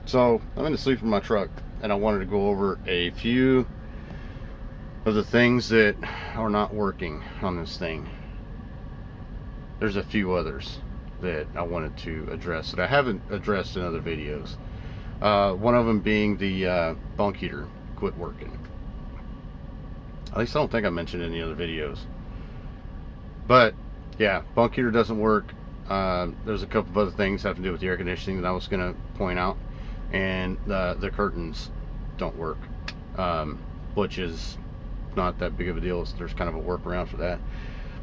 So I'm in the sleeper in my truck, and I wanted to go over a few of the things that are not working on this thing. There's a few others that I wanted to address that I haven't addressed in other videos. One of them being the bunk heater quit working. At least I don't think I mentioned any other videos. But yeah, bunk heater doesn't work. There's a couple of other things that have to do with the air conditioning that I was going to point out, and the curtains don't work, which is not that big of a deal. There's kind of a workaround for that.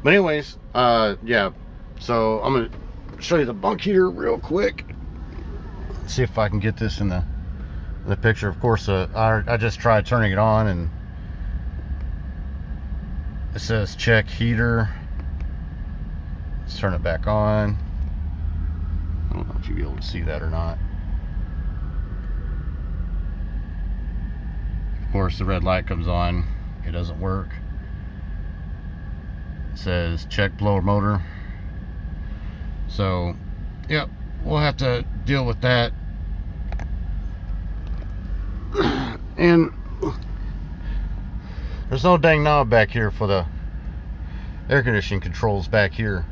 But anyways, yeah, so I'm going to show you the bunk heater real quick. See if I can get this in the picture. Of course, I just tried turning it on, and it says check heater. Let's turn it back on. I don't know if you'll be able to see that or not. Of course, the red light comes on. It doesn't work. It says check blower motor. So, yep, we'll have to deal with that. And there's no dang knob back here for the air conditioning controls back here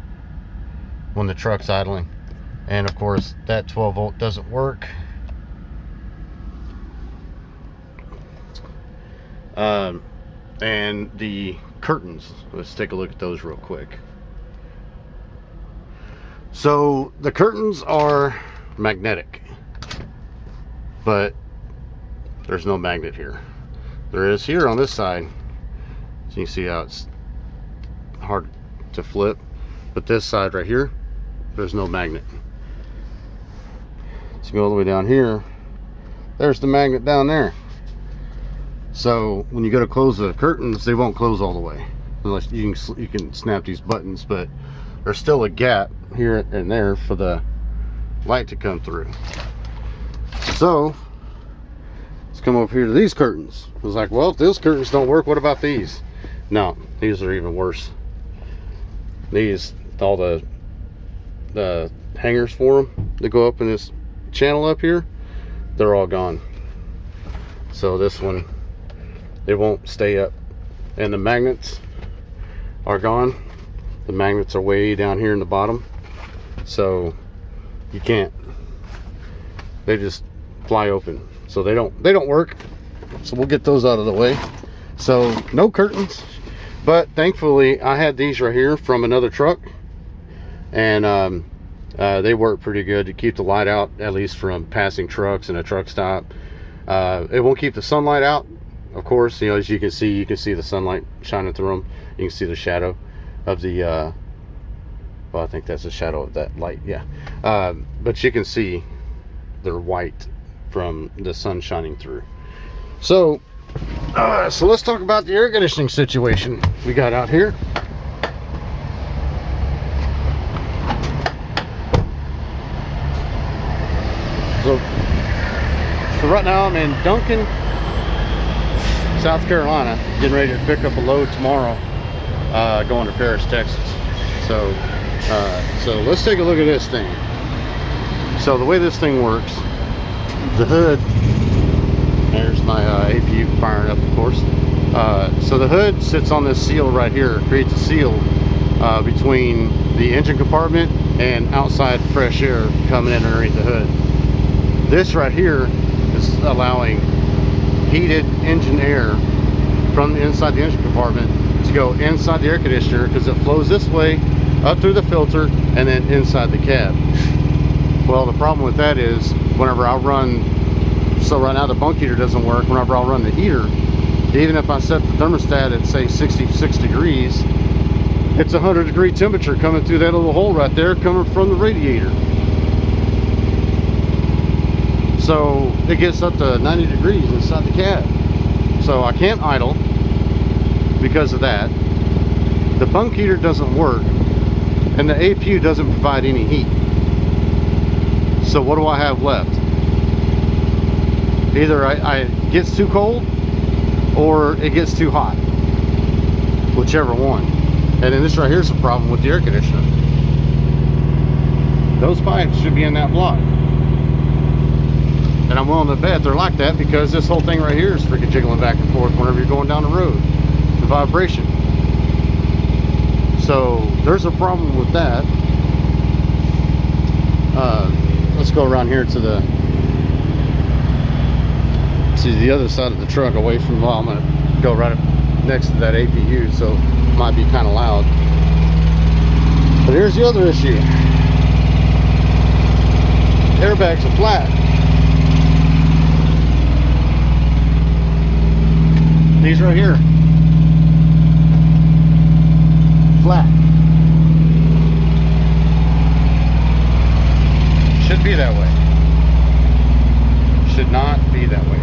when the truck's idling. And of course that 12 volt doesn't work. And the curtains, let's take a look at those real quick. So the curtains are magnetic, but there's no magnet here. There is here on this side, so you can see how it's hard to flip, but this side right here, there's no magnet. So you go all the way down here, there's the magnet down there. So when you go to close the curtains, they won't close all the way unless you can snap these buttons, but there's still a gap here and there for the light to come through. So let's come over here to these curtains. I was like, well, if those curtains don't work, what about these? No, these are even worse. These, all the hangers for them that go up in this channel up here, they're all gone. So this one, it won't stay up, and the magnets are gone. The magnets are way down here in the bottom, so you can't, they just fly open, so they don't work. So we'll get those out of the way. So no curtains, but thankfully I had these right here from another truck, and they work pretty good to keep the light out, at least from passing trucks and a truck stop. It won't keep the sunlight out, of course. You know, as you can see the sunlight shining through them. You can see the shadow of the well, I think that's the shadow of that light, yeah. But you can see they're white from the sun shining through. So let's talk about the air conditioning situation we got out here. So right now I'm in Duncan, South Carolina, getting ready to pick up a load tomorrow, going to Paris, Texas. So let's take a look at this thing. So the way this thing works, the hood, there's my APU firing up, of course. So the hood sits on this seal right here, creates a seal between the engine compartment and outside fresh air coming in underneath the hood. This right here is allowing heated engine air from the inside the engine compartment to go inside the air conditioner, because it flows this way up through the filter and then inside the cab. Well, the problem with that is whenever I run, so right now the bunk heater doesn't work. Whenever I run the heater, even if I set the thermostat at say 66 degrees, it's 100-degree temperature coming through that little hole right there, coming from the radiator. So it gets up to 90 degrees inside the cab. So I can't idle because of that. The bunk heater doesn't work, and the APU doesn't provide any heat. So what do I have left? Either it gets too cold or it gets too hot, whichever one. And then this right here is the problem with the air conditioner. Those pipes should be in that block. And I'm willing to bet they're like that because this whole thing right here is freaking jiggling back and forth whenever you're going down the road. The vibration. So there's a problem with that. Let's go around here to the other side of the truck, away from, well, I'm gonna go right up next to that APU, so it might be kind of loud. But here's the other issue. Airbags are flat. These right here, flat. Should be that way. Should not be that way.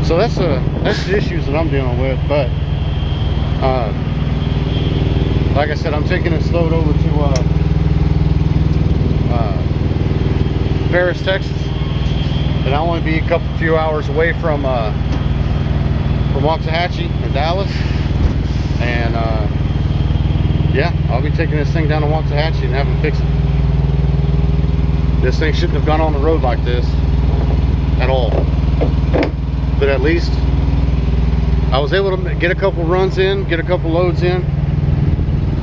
So that's the issues that I'm dealing with. But like I said, I'm taking this load over to Paris, Texas, and I'll only be a few hours away from Waxahachie or Dallas, and yeah, I'll be taking this thing down to Waxahachie and having them fix it. This thing shouldn't have gone on the road like this at all, but at least I was able to get a couple runs in, get a couple loads in,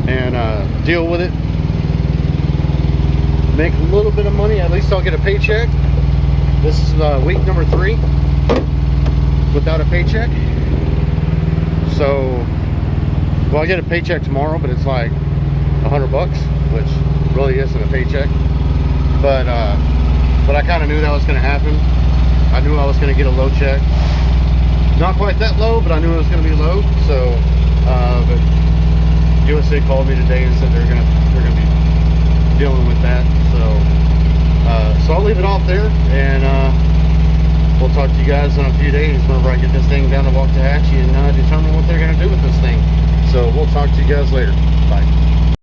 and deal with it, make a little bit of money. At least I'll get a paycheck. This is week number 3 without a paycheck. So, well, I get a paycheck tomorrow, but it's like $100, which really isn't a paycheck. But I kind of knew that was going to happen. I knew I was going to get a low check. Not quite that low, but I knew it was going to be low. So, but USA called me today and said they're going to be dealing with that. So I'll leave it off there, and we'll talk to you guys in a few days whenever I get this thing down to Waxahachie and determine what they're going to do with this thing. So we'll talk to you guys later. Bye.